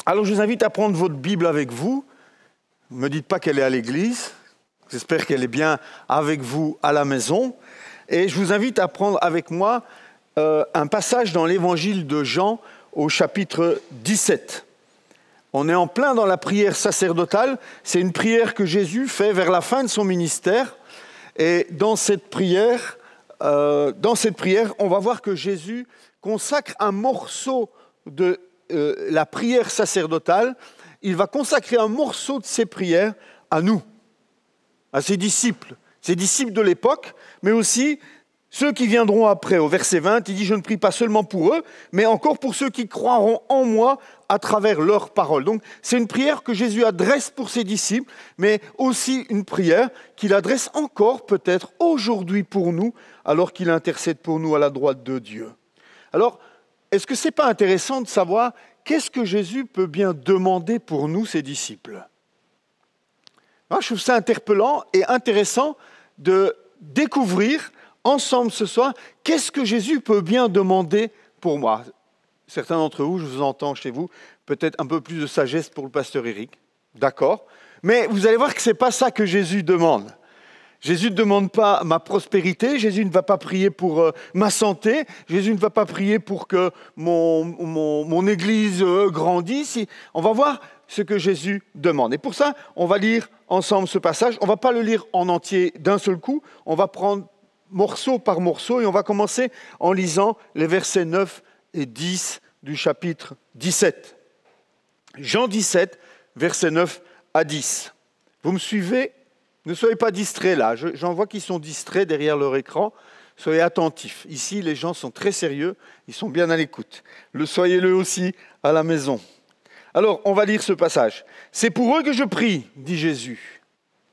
Alors je vous invite à prendre votre Bible avec vous. Ne me dites pas qu'elle est à l'église. J'espère qu'elle est bien avec vous à la maison. Et je vous invite à prendre avec moi un passage dans l'évangile de Jean au chapitre 17. On est en plein dans la prière sacerdotale. C'est une prière que Jésus fait vers la fin de son ministère. Et dans cette prière, on va voir que Jésus consacre un morceau de la prière sacerdotale. Il va consacrer un morceau de ses prières à nous, à ses disciples de l'époque, mais aussi ceux qui viendront après. Au verset 20, il dit « Je ne prie pas seulement pour eux, mais encore pour ceux qui croiront en moi à travers leurs paroles. » Donc, c'est une prière que Jésus adresse pour ses disciples, mais aussi une prière qu'il adresse encore peut-être aujourd'hui pour nous, alors qu'il intercède pour nous à la droite de Dieu. Alors, est-ce que ce n'est pas intéressant de savoir qu'est-ce que Jésus peut bien demander pour nous, ses disciples ? Moi, je trouve ça interpellant et intéressant de découvrir ensemble ce soir, qu'est-ce que Jésus peut bien demander pour moi ? Certains d'entre vous, je vous entends chez vous, peut-être un peu plus de sagesse pour le pasteur Éric, d'accord ? Mais vous allez voir que ce n'est pas ça que Jésus demande. Jésus ne demande pas ma prospérité, Jésus ne va pas prier pour ma santé, Jésus ne va pas prier pour que mon église grandisse. On va voir ce que Jésus demande. Et pour ça, on va lire ensemble ce passage. On ne va pas le lire en entier d'un seul coup, on va prendre morceau par morceau et on va commencer en lisant les versets 9 et 10 du chapitre 17. Jean 17, versets 9 à 10. Vous me suivez ? Ne soyez pas distraits là, j'en vois qui sont distraits derrière leur écran. Soyez attentifs. Ici, les gens sont très sérieux, ils sont bien à l'écoute. Soyez-le aussi à la maison. Alors, on va lire ce passage. « C'est pour eux que je prie, dit Jésus,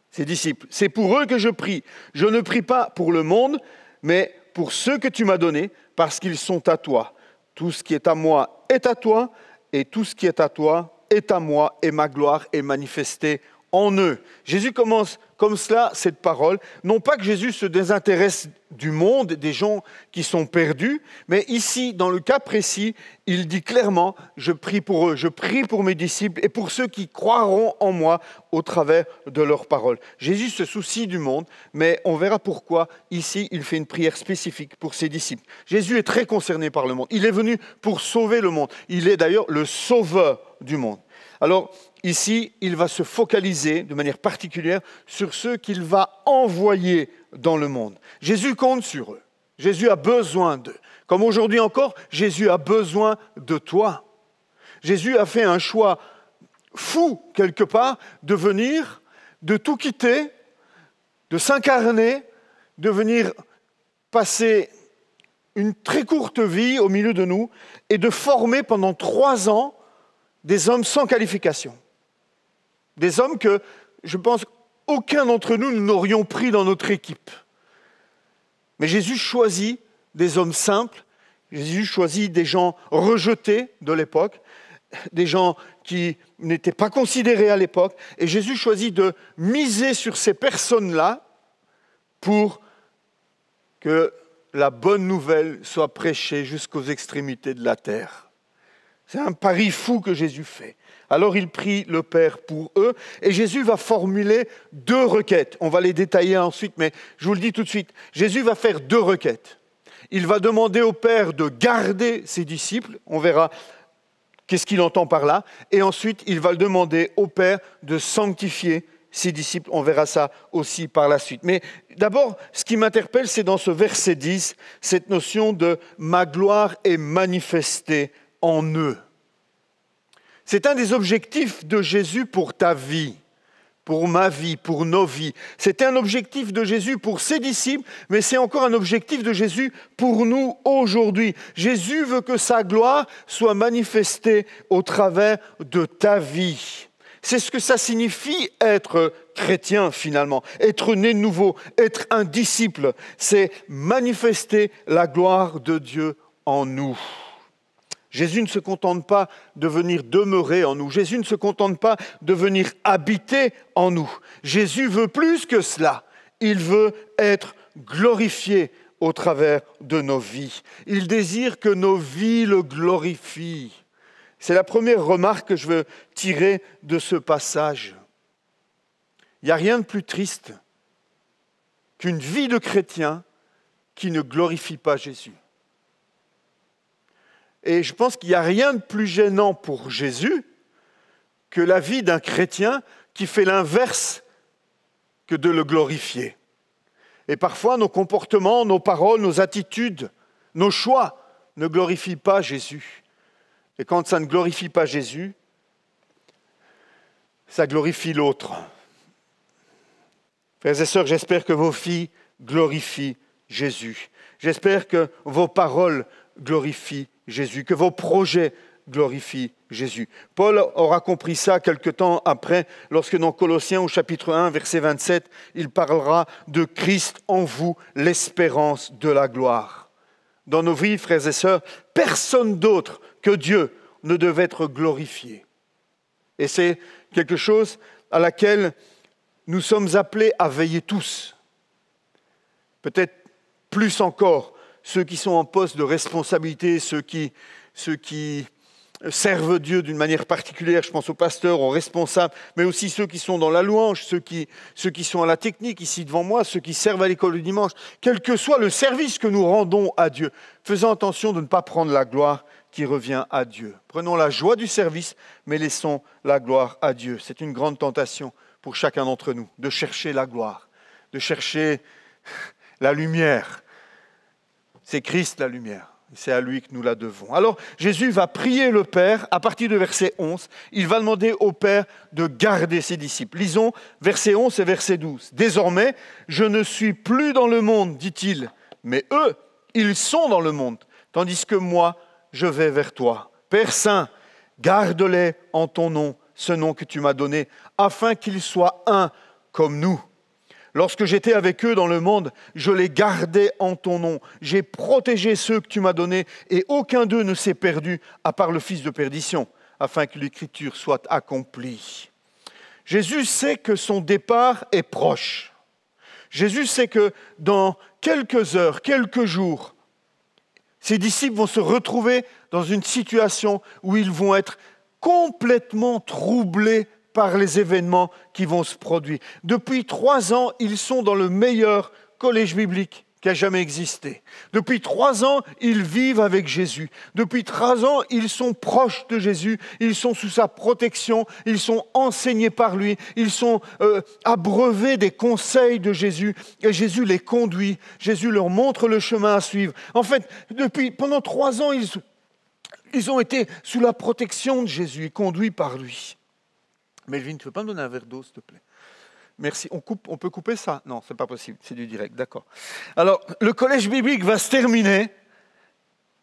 ses disciples. C'est pour eux que je prie. Je ne prie pas pour le monde, mais pour ceux que tu m'as donnés, parce qu'ils sont à toi. Tout ce qui est à moi est à toi, et tout ce qui est à toi est à moi, et ma gloire est manifestée en eux. » Jésus commence comme cela cette parole. Non pas que Jésus se désintéresse du monde, des gens qui sont perdus, mais ici, dans le cas précis, il dit clairement, je prie pour eux, je prie pour mes disciples et pour ceux qui croiront en moi au travers de leurs paroles. Jésus se soucie du monde, mais on verra pourquoi ici, il fait une prière spécifique pour ses disciples. Jésus est très concerné par le monde. Il est venu pour sauver le monde. Il est d'ailleurs le sauveur du monde. Alors, ici, il va se focaliser de manière particulière sur ceux qu'il va envoyer dans le monde. Jésus compte sur eux. Jésus a besoin d'eux. Comme aujourd'hui encore, Jésus a besoin de toi. Jésus a fait un choix fou, quelque part, de venir, de tout quitter, de s'incarner, de venir passer une très courte vie au milieu de nous et de former pendant 3 ans des hommes sans qualification. Des hommes que, je pense, aucun d'entre nous n'aurions pris dans notre équipe. Mais Jésus choisit des hommes simples, Jésus choisit des gens rejetés de l'époque, des gens qui n'étaient pas considérés à l'époque, et Jésus choisit de miser sur ces personnes-là pour que la bonne nouvelle soit prêchée jusqu'aux extrémités de la terre. C'est un pari fou que Jésus fait. Alors il prie le Père pour eux et Jésus va formuler 2 requêtes. On va les détailler ensuite, mais je vous le dis tout de suite. Jésus va faire 2 requêtes. Il va demander au Père de garder ses disciples. On verra qu'est-ce qu'il entend par là. Et ensuite, il va demander au Père de sanctifier ses disciples. On verra ça aussi par la suite. Mais d'abord, ce qui m'interpelle, c'est dans ce verset 10, cette notion de « ma gloire est manifestée en eux ». C'est un des objectifs de Jésus pour ta vie, pour ma vie, pour nos vies. C'était un objectif de Jésus pour ses disciples, mais c'est encore un objectif de Jésus pour nous aujourd'hui. Jésus veut que sa gloire soit manifestée au travers de ta vie. C'est ce que ça signifie être chrétien finalement, être né de nouveau, être un disciple. C'est manifester la gloire de Dieu en nous. Jésus ne se contente pas de venir demeurer en nous. Jésus ne se contente pas de venir habiter en nous. Jésus veut plus que cela. Il veut être glorifié au travers de nos vies. Il désire que nos vies le glorifient. C'est la première remarque que je veux tirer de ce passage. Il n'y a rien de plus triste qu'une vie de chrétien qui ne glorifie pas Jésus. Et je pense qu'il n'y a rien de plus gênant pour Jésus que la vie d'un chrétien qui fait l'inverse que de le glorifier. Et parfois, nos comportements, nos paroles, nos attitudes, nos choix ne glorifient pas Jésus. Et quand ça ne glorifie pas Jésus, ça glorifie l'autre. Frères et sœurs, j'espère que vos filles glorifient Jésus. J'espère que vos paroles glorifient Jésus, que vos projets glorifient Jésus. Paul aura compris ça quelque temps après, lorsque dans Colossiens au chapitre 1, verset 27, il parlera de Christ en vous, l'espérance de la gloire. Dans nos vies, frères et sœurs, personne d'autre que Dieu ne devait être glorifié. Et c'est quelque chose à laquelle nous sommes appelés à veiller tous. Peut-être plus encore ceux qui sont en poste de responsabilité, ceux qui servent Dieu d'une manière particulière, je pense aux pasteurs, aux responsables, mais aussi ceux qui sont dans la louange, ceux qui sont à la technique ici devant moi, ceux qui servent à l'école le dimanche, quel que soit le service que nous rendons à Dieu, faisons attention de ne pas prendre la gloire qui revient à Dieu. Prenons la joie du service, mais laissons la gloire à Dieu. C'est une grande tentation pour chacun d'entre nous, de chercher la gloire, de chercher la lumière. C'est Christ la lumière. C'est à lui que nous la devons. Alors, Jésus va prier le Père, à partir du verset 11, il va demander au Père de garder ses disciples. Lisons verset 11 et verset 12. « Désormais, je ne suis plus dans le monde, dit-il, mais eux, ils sont dans le monde, tandis que moi, je vais vers toi. Père Saint, garde-les en ton nom, ce nom que tu m'as donné, afin qu'ils soient un comme nous. Lorsque j'étais avec eux dans le monde, je les gardais en ton nom. J'ai protégé ceux que tu m'as donnés et aucun d'eux ne s'est perdu à part le fils de perdition, afin que l'écriture soit accomplie. » Jésus sait que son départ est proche. Jésus sait que dans quelques heures, quelques jours, ses disciples vont se retrouver dans une situation où ils vont être complètement troublés par les événements qui vont se produire. Depuis 3 ans, ils sont dans le meilleur collège biblique qui a jamais existé. Depuis 3 ans, ils vivent avec Jésus. Depuis 3 ans, ils sont proches de Jésus, ils sont sous sa protection, ils sont enseignés par lui, ils sont abreuvés des conseils de Jésus, et Jésus les conduit, Jésus leur montre le chemin à suivre. En fait, pendant 3 ans, ils ont été sous la protection de Jésus et conduits par lui. Melvin, tu ne veux pas me donner un verre d'eau, s'il te plaît? Merci. On peut couper ça? Non, ce n'est pas possible. C'est du direct. D'accord. Alors, le collège biblique va se terminer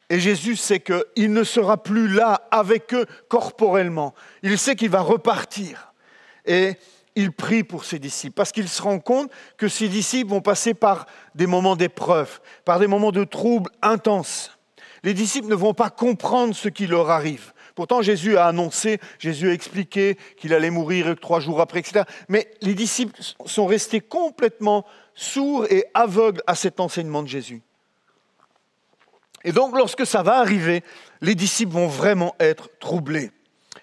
et Jésus sait qu'il ne sera plus là avec eux corporellement. Il sait qu'il va repartir. Et il prie pour ses disciples parce qu'il se rend compte que ses disciples vont passer par des moments d'épreuve, par des moments de troubles intenses. Les disciples ne vont pas comprendre ce qui leur arrive. Pourtant, Jésus a annoncé, Jésus a expliqué qu'il allait mourir 3 jours après, etc. Mais les disciples sont restés complètement sourds et aveugles à cet enseignement de Jésus. Et donc, lorsque ça va arriver, les disciples vont vraiment être troublés.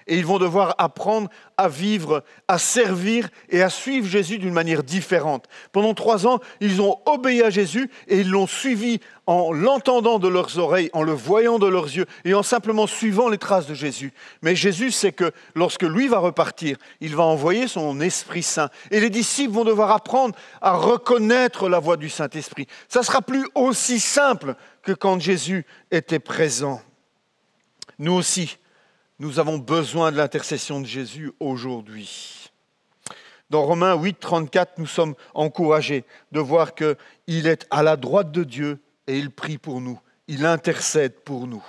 Et ils vont devoir apprendre à vivre, à servir et à suivre Jésus d'une manière différente. Pendant 3 ans, ils ont obéi à Jésus et ils l'ont suivi en l'entendant de leurs oreilles, en le voyant de leurs yeux et en simplement suivant les traces de Jésus. Mais Jésus sait que lorsque lui va repartir, il va envoyer son Esprit Saint. Et les disciples vont devoir apprendre à reconnaître la voix du Saint-Esprit. Ça ne sera plus aussi simple que quand Jésus était présent. Nous aussi, nous avons besoin de l'intercession de Jésus aujourd'hui. Dans Romains 8, 34, nous sommes encouragés de voir qu'il est à la droite de Dieu et il prie pour nous. Il intercède pour nous.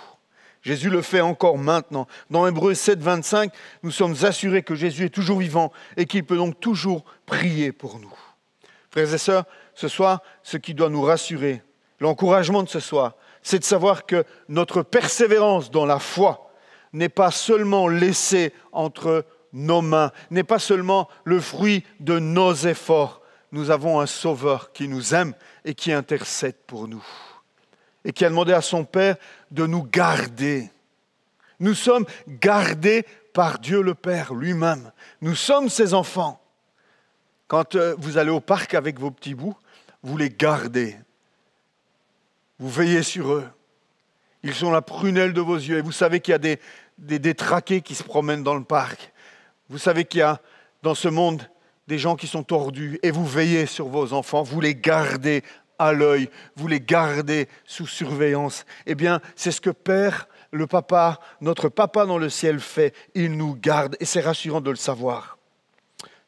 Jésus le fait encore maintenant. Dans Hébreux 7, 25, nous sommes assurés que Jésus est toujours vivant et qu'il peut donc toujours prier pour nous. Frères et sœurs, ce soir, ce qui doit nous rassurer, l'encouragement de ce soir, c'est de savoir que notre persévérance dans la foi n'est pas seulement laissé entre nos mains, n'est pas seulement le fruit de nos efforts. Nous avons un Sauveur qui nous aime et qui intercède pour nous. Et qui a demandé à son Père de nous garder. Nous sommes gardés par Dieu le Père lui-même. Nous sommes ses enfants. Quand vous allez au parc avec vos petits bouts, vous les gardez. Vous veillez sur eux. Ils sont la prunelle de vos yeux. Et vous savez qu'il y a des détraqués qui se promènent dans le parc. Vous savez qu'il y a dans ce monde des gens qui sont tordus. Et vous veillez sur vos enfants. Vous les gardez à l'œil. Vous les gardez sous surveillance. Eh bien, c'est ce que Père, le Papa, notre Papa dans le ciel fait. Il nous garde. Et c'est rassurant de le savoir.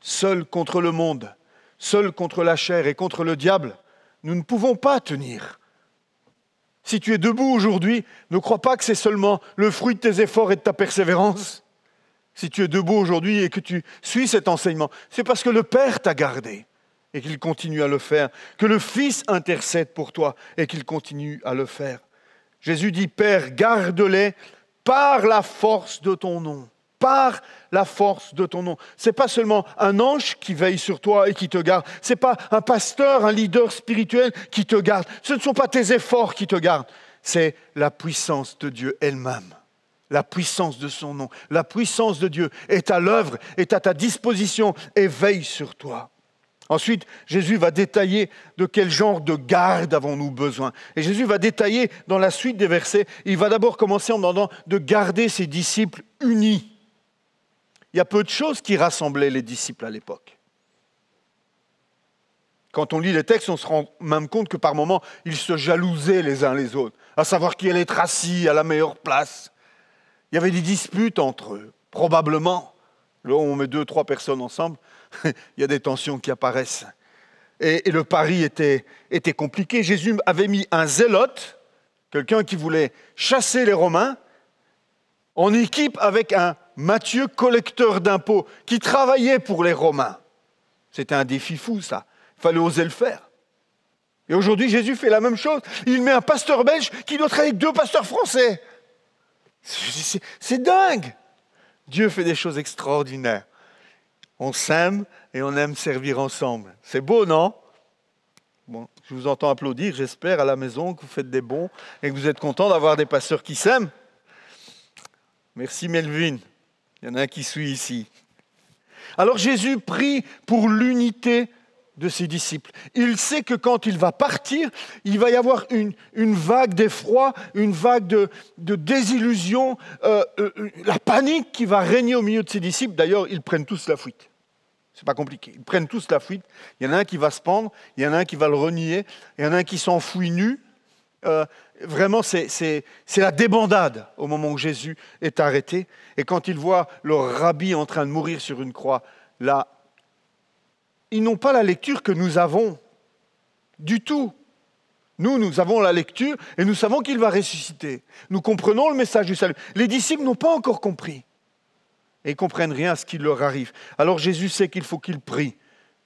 Seul contre le monde, seul contre la chair et contre le diable, nous ne pouvons pas tenir. Si tu es debout aujourd'hui, ne crois pas que c'est seulement le fruit de tes efforts et de ta persévérance. Si tu es debout aujourd'hui et que tu suis cet enseignement, c'est parce que le Père t'a gardé et qu'il continue à le faire, que le Fils intercède pour toi et qu'il continue à le faire. Jésus dit, Père, garde-les par la force de ton nom. Par la force de ton nom. Ce n'est pas seulement un ange qui veille sur toi et qui te garde. Ce n'est pas un pasteur, un leader spirituel qui te garde. Ce ne sont pas tes efforts qui te gardent. C'est la puissance de Dieu elle-même. La puissance de son nom. La puissance de Dieu est à l'œuvre, est à ta disposition et veille sur toi. Ensuite, Jésus va détailler de quel genre de garde avons-nous besoin. Et Jésus va détailler dans la suite des versets. Il va d'abord commencer en demandant de garder ses disciples unis. Il y a peu de choses qui rassemblaient les disciples à l'époque. Quand on lit les textes, on se rend même compte que par moments, ils se jalousaient les uns les autres, à savoir qui allait être assis à la meilleure place. Il y avait des disputes entre eux, probablement. Là où on met 2-3 personnes ensemble, il y a des tensions qui apparaissent. Et le pari était compliqué. Jésus avait mis un zélote, quelqu'un qui voulait chasser les Romains, en équipe avec un Matthieu, collecteur d'impôts, qui travaillait pour les Romains. C'était un défi fou, ça. Il fallait oser le faire. Et aujourd'hui, Jésus fait la même chose. Il met un pasteur belge qui doit travailler avec 2 pasteurs français. C'est dingue. Dieu fait des choses extraordinaires. On s'aime et on aime servir ensemble. C'est beau, non? Bon, je vous entends applaudir, j'espère, à la maison, que vous faites des bons et que vous êtes contents d'avoir des pasteurs qui s'aiment. Merci Melvin. Il y en a un qui suit ici. Alors Jésus prie pour l'unité de ses disciples. Il sait que quand il va partir, il va y avoir une vague d'effroi, une vague de désillusion, la panique qui va régner au milieu de ses disciples. D'ailleurs, ils prennent tous la fuite. C'est pas compliqué. Ils prennent tous la fuite. Il y en a un qui va se pendre, il y en a un qui va le renier, il y en a un qui s'enfuit nu. Vraiment, c'est la débandade au moment où Jésus est arrêté. Et quand ils voient leur rabbi en train de mourir sur une croix, là, ils n'ont pas la lecture que nous avons du tout. Nous avons la lecture et nous savons qu'il va ressusciter. Nous comprenons le message du salut. Les disciples n'ont pas encore compris. Et ils ne comprennent rien à ce qui leur arrive. Alors Jésus sait qu'il faut qu'ils prient.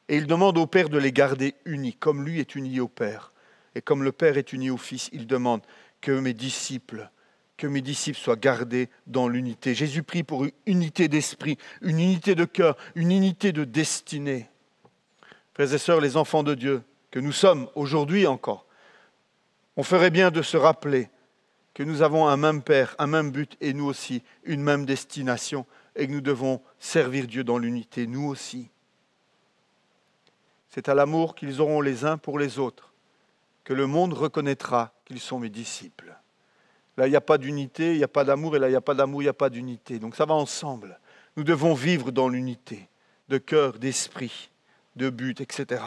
Et il demande au Père de les garder unis, comme lui est uni au Père. Et comme le Père est uni au Fils, il demande que mes disciples soient gardés dans l'unité. Jésus prie pour une unité d'esprit, une unité de cœur, une unité de destinée. Frères et sœurs, les enfants de Dieu, que nous sommes aujourd'hui encore, on ferait bien de se rappeler que nous avons un même Père, un même but et nous aussi, une même destination et que nous devons servir Dieu dans l'unité, nous aussi. C'est à l'amour qu'ils auront les uns pour les autres que le monde reconnaîtra qu'ils sont mes disciples. Là, il n'y a pas d'unité, il n'y a pas d'amour, et là, il n'y a pas d'amour, il n'y a pas d'unité. Donc ça va ensemble. Nous devons vivre dans l'unité, de cœur, d'esprit, de but, etc.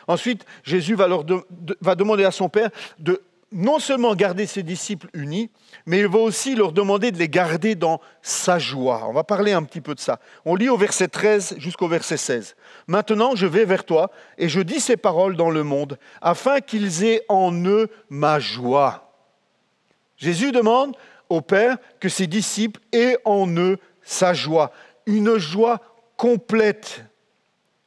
Ensuite, Jésus va demander à son Père de non seulement garder ses disciples unis, mais il va aussi leur demander de les garder dans sa joie. On va parler un petit peu de ça. On lit au verset 13 jusqu'au verset 16. « Maintenant, je vais vers toi et je dis ces paroles dans le monde, afin qu'ils aient en eux ma joie. » Jésus demande au Père que ses disciples aient en eux sa joie, une joie complète,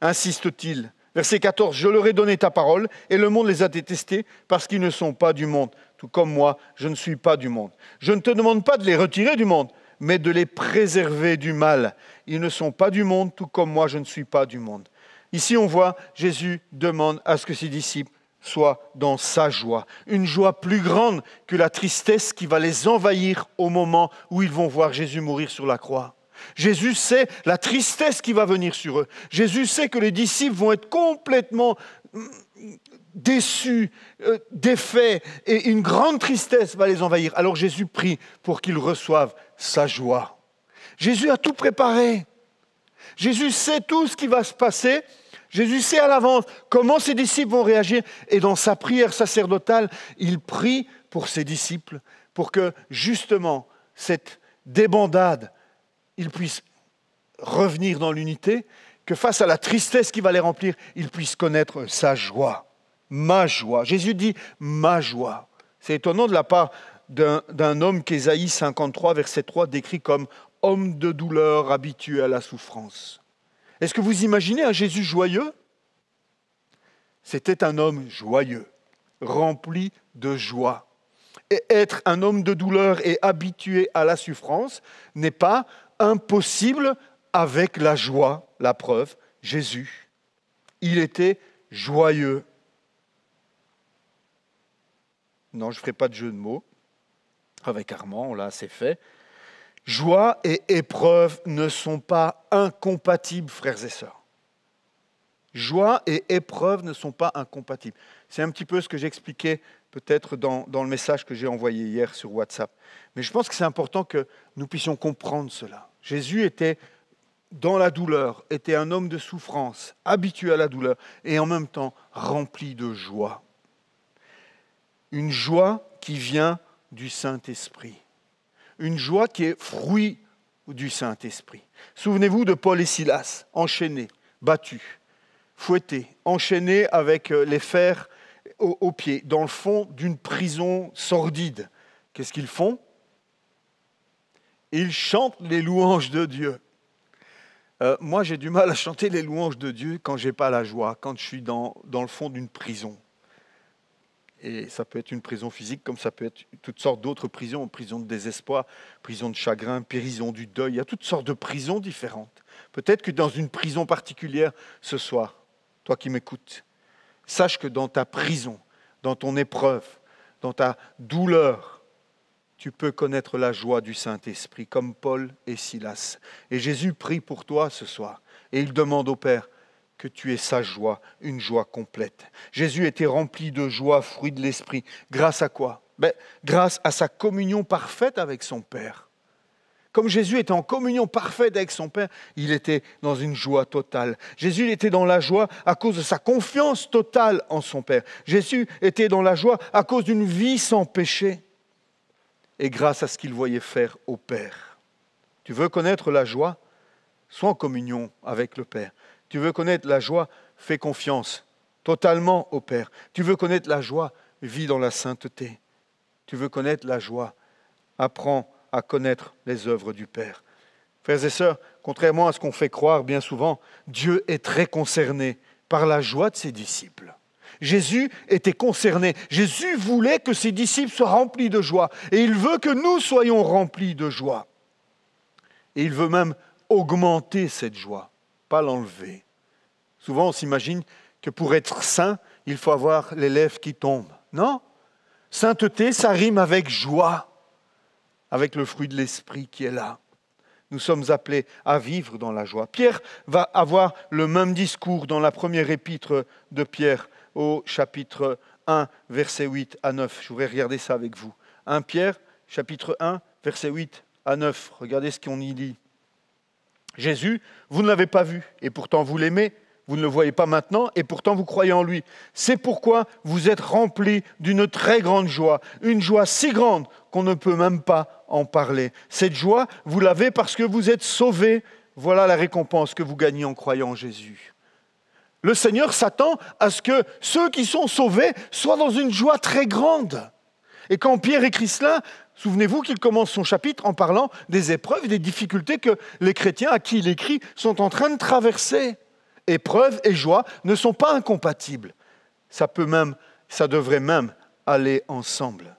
insiste-t-il. Verset 14, « Je leur ai donné ta parole, et le monde les a détestés parce qu'ils ne sont pas du monde. Tout comme moi, je ne suis pas du monde. Je ne te demande pas de les retirer du monde, mais de les préserver du mal. Ils ne sont pas du monde, tout comme moi, je ne suis pas du monde. » Ici, on voit, Jésus demande à ce que ses disciples soient dans sa joie. Une joie plus grande que la tristesse qui va les envahir au moment où ils vont voir Jésus mourir sur la croix. Jésus sait la tristesse qui va venir sur eux. Jésus sait que les disciples vont être complètement déçus, défaits, et une grande tristesse va les envahir. Alors Jésus prie pour qu'ils reçoivent sa joie. Jésus a tout préparé. Jésus sait tout ce qui va se passer. Jésus sait à l'avance comment ses disciples vont réagir. Et dans sa prière sacerdotale, il prie pour ses disciples pour que justement cette débandade, ils puissent revenir dans l'unité, que face à la tristesse qui va les remplir, ils puissent connaître sa joie. Ma joie. Jésus dit « ma joie ». C'est étonnant de la part d'un homme qu'Ésaïe 53, verset 3 décrit comme « homme de douleur habitué à la souffrance ». Est-ce que vous imaginez un Jésus joyeux? C'était un homme joyeux, rempli de joie. Et être un homme de douleur et habitué à la souffrance n'est pas impossible avec la joie. La preuve, Jésus, il était joyeux. Non, je ne ferai pas de jeu de mots. Avec Armand, on l'a assez fait. Joie et épreuve ne sont pas incompatibles, frères et sœurs. Joie et épreuve ne sont pas incompatibles. C'est un petit peu ce que j'expliquais peut-être dans le message que j'ai envoyé hier sur WhatsApp. Mais je pense que c'est important que nous puissions comprendre cela. Jésus était dans la douleur, était un homme de souffrance, habitué à la douleur, et en même temps rempli de joie. Une joie qui vient du Saint-Esprit. Une joie qui est fruit du Saint-Esprit. Souvenez-vous de Paul et Silas, enchaînés, battus, fouettés, enchaînés avec les fers aux pieds, dans le fond d'une prison sordide. Qu'est-ce qu'ils font? Ils chantent les louanges de Dieu. Moi, j'ai du mal à chanter les louanges de Dieu quand je n'ai pas la joie, quand je suis dans le fond d'une prison. Et ça peut être une prison physique, comme ça peut être toutes sortes d'autres prisons, prison de désespoir, prison de chagrin, prison du deuil. Il y a toutes sortes de prisons différentes. Peut-être que dans une prison particulière ce soir, toi qui m'écoutes, sache que dans ta prison, dans ton épreuve, dans ta douleur, tu peux connaître la joie du Saint-Esprit, comme Paul et Silas. Et Jésus prie pour toi ce soir. Et il demande au Père que tu aies sa joie, une joie complète. Jésus était rempli de joie, fruit de l'Esprit. Grâce à quoi? Grâce à sa communion parfaite avec son Père. Comme Jésus était en communion parfaite avec son Père, il était dans une joie totale. Jésus il était dans la joie à cause de sa confiance totale en son Père. Jésus était dans la joie à cause d'une vie sans péché et grâce à ce qu'il voyait faire au Père. Tu veux connaître la joie? Sois en communion avec le Père. Tu veux connaître la joie? Fais confiance totalement au Père. Tu veux connaître la joie? Vis dans la sainteté. Tu veux connaître la joie? Apprends à connaître les œuvres du Père. Frères et sœurs, contrairement à ce qu'on fait croire bien souvent, Dieu est très concerné par la joie de ses disciples. Jésus était concerné. Jésus voulait que ses disciples soient remplis de joie. Et il veut que nous soyons remplis de joie. Et il veut même augmenter cette joie, pas l'enlever. Souvent, on s'imagine que pour être saint, il faut avoir les lèvres qui tombent. Non, sainteté, ça rime avec joie, avec le fruit de l'esprit qui est là. Nous sommes appelés à vivre dans la joie. Pierre va avoir le même discours dans la première épître de Pierre, au chapitre 1, versets 8 à 9. Je voudrais regarder ça avec vous. 1 Pierre, chapitre 1, versets 8 à 9. Regardez ce qu'on y lit. Jésus, vous ne l'avez pas vu, et pourtant vous l'aimez. Vous ne le voyez pas maintenant, et pourtant vous croyez en lui. C'est pourquoi vous êtes remplis d'une très grande joie, une joie si grande qu'on ne peut même pas en parler. Cette joie, vous l'avez parce que vous êtes sauvés. Voilà la récompense que vous gagnez en croyant en Jésus. Le Seigneur s'attend à ce que ceux qui sont sauvés soient dans une joie très grande. Et quand Pierre écrit cela, souvenez-vous qu'il commence son chapitre en parlant des épreuves et des difficultés que les chrétiens à qui il écrit sont en train de traverser. Épreuve et joie ne sont pas incompatibles. Ça devrait même aller ensemble.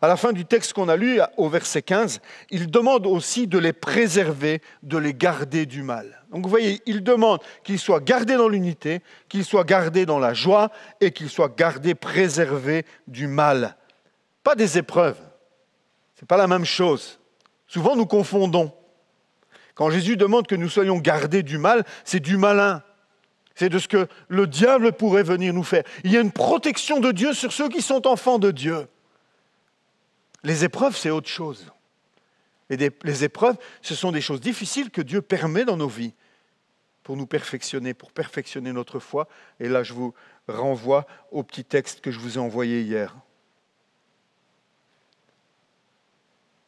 À la fin du texte qu'on a lu, au verset 15, il demande aussi de les préserver, de les garder du mal. Donc vous voyez, il demande qu'ils soient gardés dans l'unité, qu'ils soient gardés dans la joie et qu'ils soient gardés, préservés du mal. Pas des épreuves. Ce n'est pas la même chose. Souvent, nous confondons. Quand Jésus demande que nous soyons gardés du mal, c'est du malin. C'est de ce que le diable pourrait venir nous faire. Il y a une protection de Dieu sur ceux qui sont enfants de Dieu. Les épreuves, c'est autre chose. Et les épreuves, ce sont des choses difficiles que Dieu permet dans nos vies pour nous perfectionner, pour perfectionner notre foi. Et là, je vous renvoie au petit texte que je vous ai envoyé hier.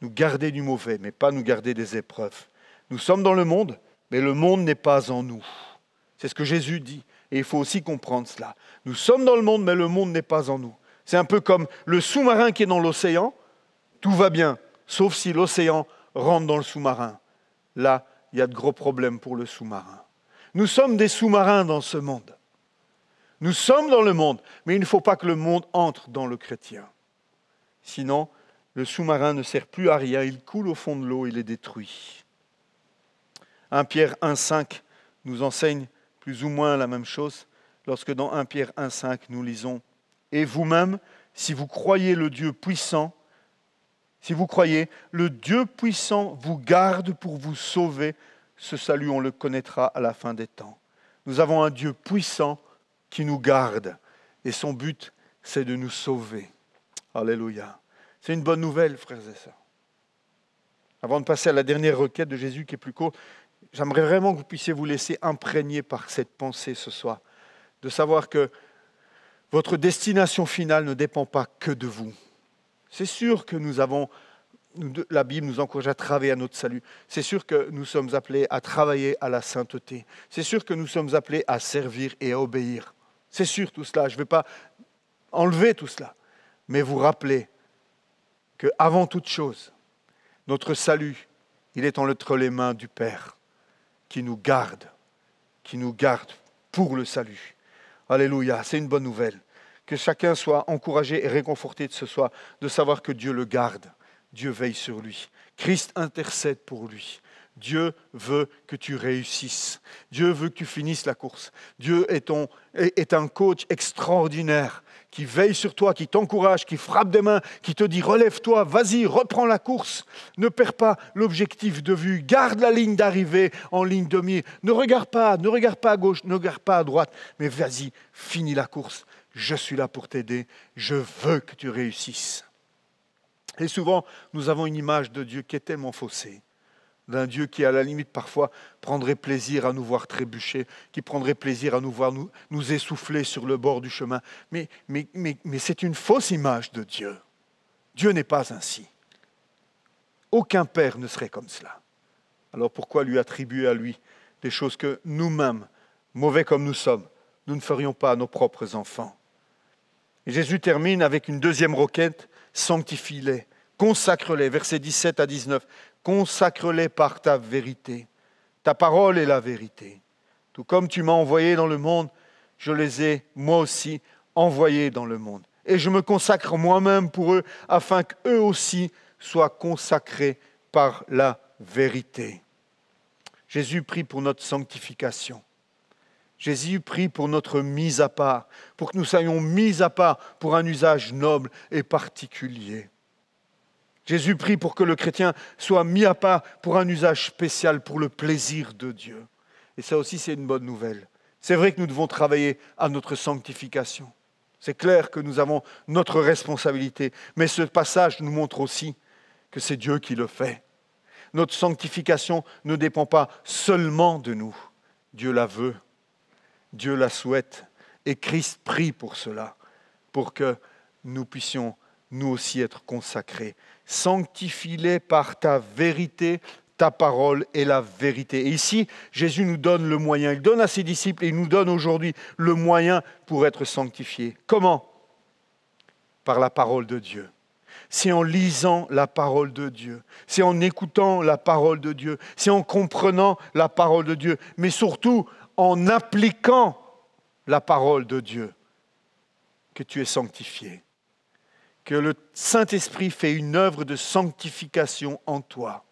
Nous garder du mauvais, mais pas nous garder des épreuves. Nous sommes dans le monde, mais le monde n'est pas en nous. C'est ce que Jésus dit. Et il faut aussi comprendre cela. Nous sommes dans le monde, mais le monde n'est pas en nous. C'est un peu comme le sous-marin qui est dans l'océan. Tout va bien, sauf si l'océan rentre dans le sous-marin. Là, il y a de gros problèmes pour le sous-marin. Nous sommes des sous-marins dans ce monde. Nous sommes dans le monde, mais il ne faut pas que le monde entre dans le chrétien. Sinon, le sous-marin ne sert plus à rien, il coule au fond de l'eau, il est détruit. 1 Pierre 1,5 nous enseigne plus ou moins la même chose, lorsque dans 1 Pierre 1,5 nous lisons « Et vous-même, si vous croyez le Dieu puissant, si vous croyez, le Dieu puissant vous garde pour vous sauver. Ce salut, on le connaîtra à la fin des temps. » Nous avons un Dieu puissant qui nous garde. Et son but, c'est de nous sauver. Alléluia. C'est une bonne nouvelle, frères et sœurs. Avant de passer à la dernière requête de Jésus qui est plus courte, j'aimerais vraiment que vous puissiez vous laisser imprégner par cette pensée ce soir. De savoir que votre destination finale ne dépend pas que de vous. C'est sûr que la Bible nous encourage à travailler à notre salut. C'est sûr que nous sommes appelés à travailler à la sainteté. C'est sûr que nous sommes appelés à servir et à obéir. C'est sûr tout cela. Je ne vais pas enlever tout cela. Mais vous rappelez qu'avant toute chose, notre salut, il est entre les mains du Père qui nous garde pour le salut. Alléluia, c'est une bonne nouvelle. Que chacun soit encouragé et réconforté de ce soir, de savoir que Dieu le garde. Dieu veille sur lui. Christ intercède pour lui. Dieu veut que tu réussisses. Dieu veut que tu finisses la course. Dieu est un coach extraordinaire qui veille sur toi, qui t'encourage, qui frappe des mains, qui te dit « Relève-toi, vas-y, reprends la course. Ne perds pas l'objectif de vue. Garde la ligne d'arrivée en ligne de mire. Ne regarde pas à gauche, ne regarde pas à droite. Mais vas-y, finis la course. Je suis là pour t'aider. Je veux que tu réussisses. » Et souvent, nous avons une image de Dieu qui est tellement faussée. D'un Dieu qui, à la limite, parfois, prendrait plaisir à nous voir trébucher, qui prendrait plaisir à nous voir nous essouffler sur le bord du chemin. Mais c'est une fausse image de Dieu. Dieu n'est pas ainsi. Aucun père ne serait comme cela. Alors pourquoi lui attribuer à lui des choses que nous-mêmes, mauvais comme nous sommes, nous ne ferions pas à nos propres enfants? Et Jésus termine avec une deuxième requête, sanctifie-les, consacre-les, versets 17 à 19. Consacre-les par ta vérité. Ta parole est la vérité. Tout comme tu m'as envoyé dans le monde, je les ai, moi aussi, envoyés dans le monde. Et je me consacre moi-même pour eux, afin qu'eux aussi soient consacrés par la vérité. Jésus prie pour notre sanctification. Jésus prie pour notre mise à part, pour que nous soyons mis à part pour un usage noble et particulier. Jésus prie pour que le chrétien soit mis à part pour un usage spécial, pour le plaisir de Dieu. Et ça aussi, c'est une bonne nouvelle. C'est vrai que nous devons travailler à notre sanctification. C'est clair que nous avons notre responsabilité. Mais ce passage nous montre aussi que c'est Dieu qui le fait. Notre sanctification ne dépend pas seulement de nous. Dieu la veut. Dieu la souhaite. Et Christ prie pour cela, pour que nous puissions nous aussi être consacrés. Sanctifie-les par ta vérité, ta parole est la vérité. Et ici, Jésus nous donne le moyen. Il donne à ses disciples et il nous donne aujourd'hui le moyen pour être sanctifiés. Comment? Par la parole de Dieu. C'est en lisant la parole de Dieu. C'est en écoutant la parole de Dieu. C'est en comprenant la parole de Dieu. Mais surtout, en appliquant la parole de Dieu que tu es sanctifié. que le Saint-Esprit fait une œuvre de sanctification en toi.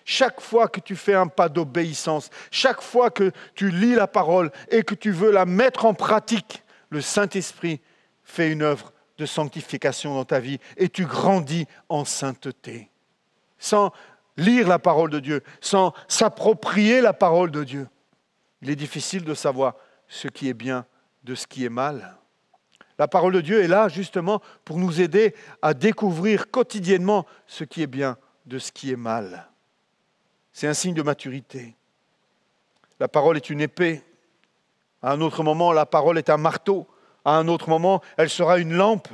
Chaque fois que tu fais un pas d'obéissance, chaque fois que tu lis la parole et que tu veux la mettre en pratique, le Saint-Esprit fait une œuvre de sanctification dans ta vie et tu grandis en sainteté. Sans lire la parole de Dieu, sans s'approprier la parole de Dieu, il est difficile de savoir ce qui est bien de ce qui est mal. La parole de Dieu est là justement pour nous aider à découvrir quotidiennement ce qui est bien de ce qui est mal. C'est un signe de maturité. La parole est une épée. À un autre moment, la parole est un marteau. À un autre moment, elle sera une lampe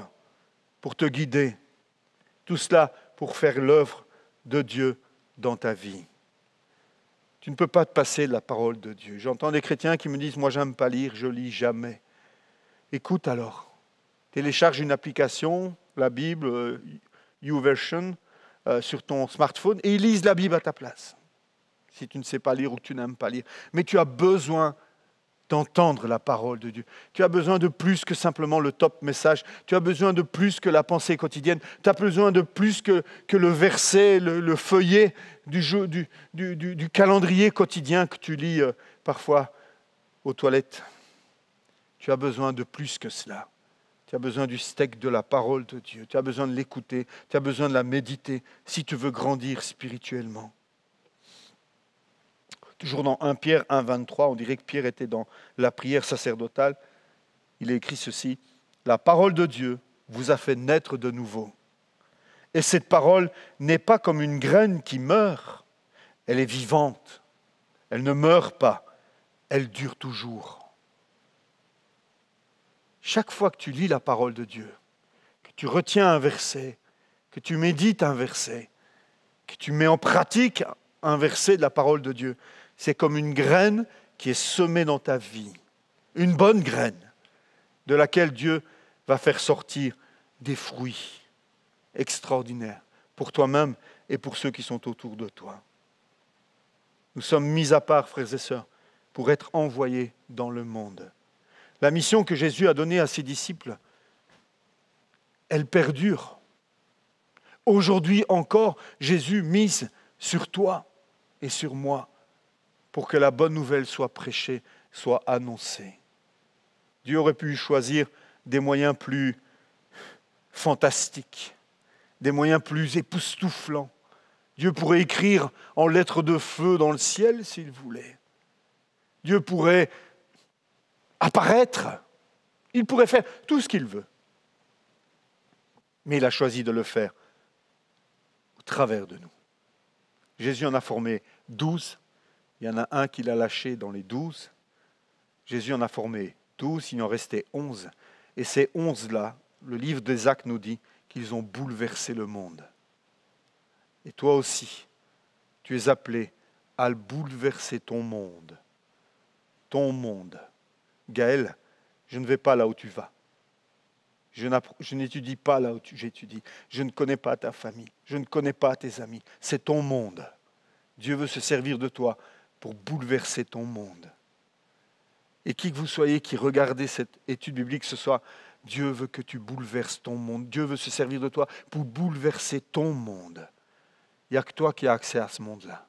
pour te guider. Tout cela pour faire l'œuvre de Dieu dans ta vie. Tu ne peux pas te passer de la parole de Dieu. J'entends des chrétiens qui me disent « Moi, j'aime pas lire, je lis jamais. » Écoute alors. Télécharge une application, la Bible, YouVersion, sur ton smartphone et ils lisent la Bible à ta place. Si tu ne sais pas lire ou que tu n'aimes pas lire. Mais tu as besoin d'entendre la parole de Dieu. Tu as besoin de plus que simplement le top message. Tu as besoin de plus que la pensée quotidienne. Tu as besoin de plus que le verset, le feuillet du calendrier quotidien que tu lis parfois aux toilettes. Tu as besoin de plus que cela. Tu as besoin du steak de la parole de Dieu. Tu as besoin de l'écouter. Tu as besoin de la méditer si tu veux grandir spirituellement. Toujours dans 1 Pierre 1, 23, on dirait que Pierre était dans la prière sacerdotale. Il est écrit ceci, « La parole de Dieu vous a fait naître de nouveau. Et cette parole n'est pas comme une graine qui meurt, elle est vivante. Elle ne meurt pas, elle dure toujours. » Chaque fois que tu lis la parole de Dieu, que tu retiens un verset, que tu médites un verset, que tu mets en pratique un verset de la parole de Dieu, c'est comme une graine qui est semée dans ta vie. Une bonne graine de laquelle Dieu va faire sortir des fruits extraordinaires pour toi-même et pour ceux qui sont autour de toi. Nous sommes mis à part, frères et sœurs, pour être envoyés dans le monde. La mission que Jésus a donnée à ses disciples, elle perdure. Aujourd'hui encore, Jésus mise sur toi et sur moi pour que la bonne nouvelle soit prêchée, soit annoncée. Dieu aurait pu choisir des moyens plus fantastiques, des moyens plus époustouflants. Dieu pourrait écrire en lettres de feu dans le ciel s'il voulait. Dieu pourrait apparaître. Il pourrait faire tout ce qu'il veut. Mais il a choisi de le faire au travers de nous. Jésus en a formé 12. Il y en a un qu'il a lâché dans les 12. Jésus en a formé 12, il en restait 11. Et ces 11-là, le livre des Actes nous dit qu'ils ont bouleversé le monde. Et toi aussi, tu es appelé à bouleverser ton monde. Ton monde. Gaël, je ne vais pas là où tu vas. Je n'étudie pas là où j'étudie. Je ne connais pas ta famille. Je ne connais pas tes amis. C'est ton monde. Dieu veut se servir de toi pour bouleverser ton monde. Et qui que vous soyez qui regardez cette étude biblique ce soir, Dieu veut que tu bouleverses ton monde. Dieu veut se servir de toi pour bouleverser ton monde. Il n'y a que toi qui as accès à ce monde-là.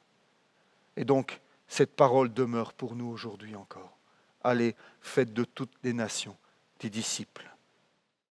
Et donc, cette parole demeure pour nous aujourd'hui encore. Allez, faites de toutes les nations des disciples.